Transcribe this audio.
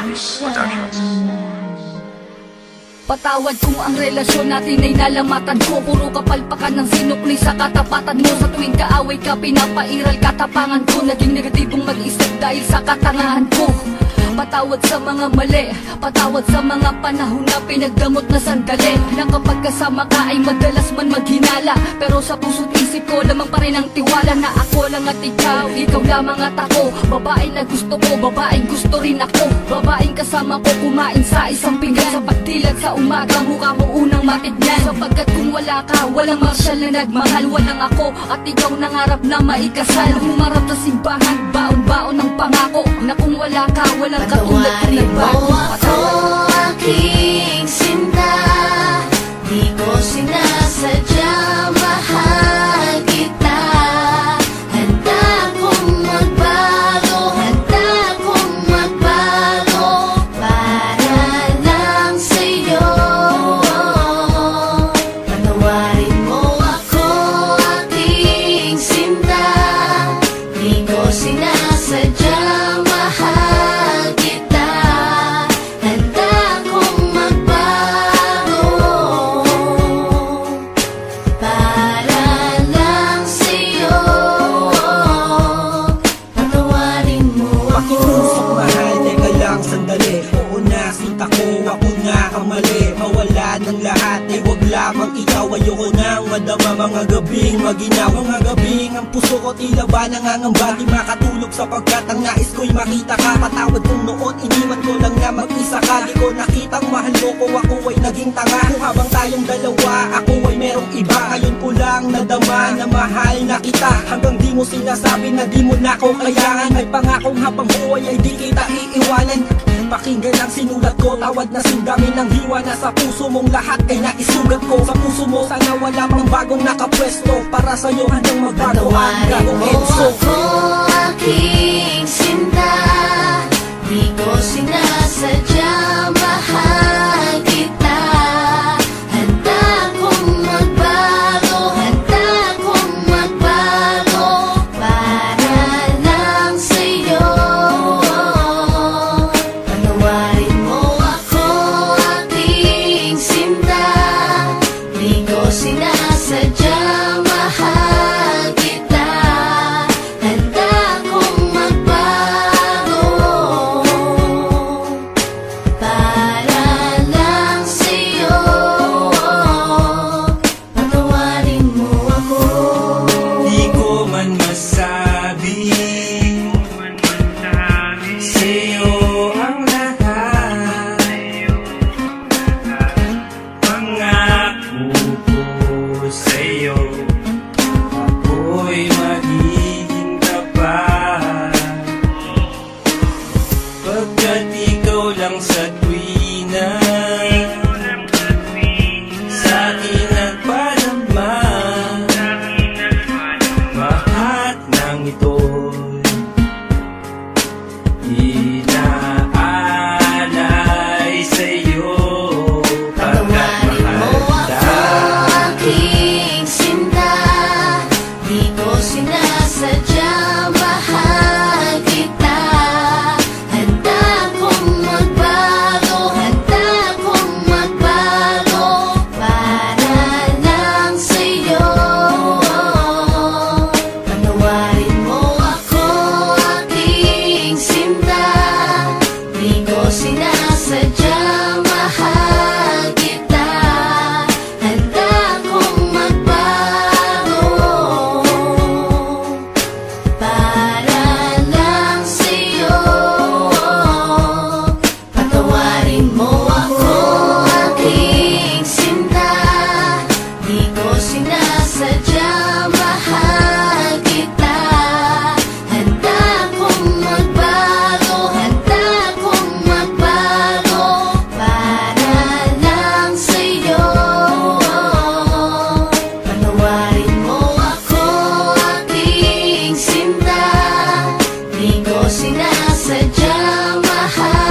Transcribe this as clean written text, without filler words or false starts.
Productions. Patawad kung ang relasyon natin ay nalamatan ko. Puro kapalpakan ng sinukli sa katapatan mo. Sa tuwing kaaway ka, pinapairal katapangan ko. Naging negatibong mag-isip dahil sa katangahan ko. Patawad sa mga mali, patawad sa mga panahon na pinagdamot na sandali. Na kapag kasama ka ay madalas man maghinala, pero sa puso't isip ko lamang pa rin ang tiwala na ako lang at ikaw lamang at ako. Babae na gusto ko, babaeng gusto rin ako. Babaeng kasama ko kumain sa isang pinggan. Sa pagdilag sa umaga, mukha mo unang matignan. Sapagkat kung wala ka, walang marsyal na nagmahal. Walang ako at ikaw nangarap na maikasal. Humarap sa simbahan, baon-baon ng pangako na kung wala ka, walang katulad ka ng bago. Ako aking sinta, di ko sinasadya, mahal kita. Handa kong magbago, handa kong magbago para lang sa'yo. Patawarin mo ako aking sinta, di ko sinasadya, mahal kita. Handa kong magbago para lang sa'yo. Patawarin mo ako. Pakiusap mahal, teka lang sandali. Oo na, sinta ko, ako nga kamali. Mawala ng lahat, ay wag lamang ikaw. Ayoko nang madama mga gabing maginaw. Mga gabing ang puso ko tila ba nangangamba. Di makatulog sapagkat ang nais ko'y makita ka. Patawad kong noon, iniwan ko lang na mag-isa ka. Di ko nakitang mahal mo ko, ako ay naging tanga. Kung habang tayong dalawa, ako ay merong iba. Ngayon ko lang nadama na mahal na kita. Hanggang di mo sinasabi na di mo na ko kailangan. May pangakong habang buhay ay di kita iiwanan. Pakinggan ang sinulat ko, tawad na sindami ng hiwa. Na sa puso mong lahat ay naisugat ko. Sa puso mo sana wala pang bagong nakapwesto. Para sa'yo hanggang magbago ang Patawarin gagong mo Enzo. ako aking sinta, di ko sinasadya, mahal kita. Handa kong magbago, handa kong magbago para lang sa'yo. Patawarin mo ako aking sinta, di ko sinasadya, mahal kita. Handa kong magbago para lang sa'yo. Patawarin mo ako. Di ko man masabi sa'yo ang lahat. Pangako ko sa'yo, ako'y magiging tapat. Pagkat ikaw lang sa tuwina sa akin nagpadama. Lahat ng ito'y inaalay sa'yo. Pagkat Patawarin mo mahal ako kita. aking sinta, di ko sinasadya, mahal kita. Handa kong magbago, handa kong magbago para lang sa'yo. Patawarin mo ako aking sinta, di ko sinasadya, mahal kita. Handa kong magbago para lang sa'yo. Patawarin mo ako aking sinta, di ko sinasadya, mahal kita. Handa kong magbago, handa kong magbago para lang sa'yo. Patawarin mo ako aking sinta, di ko sinasadya,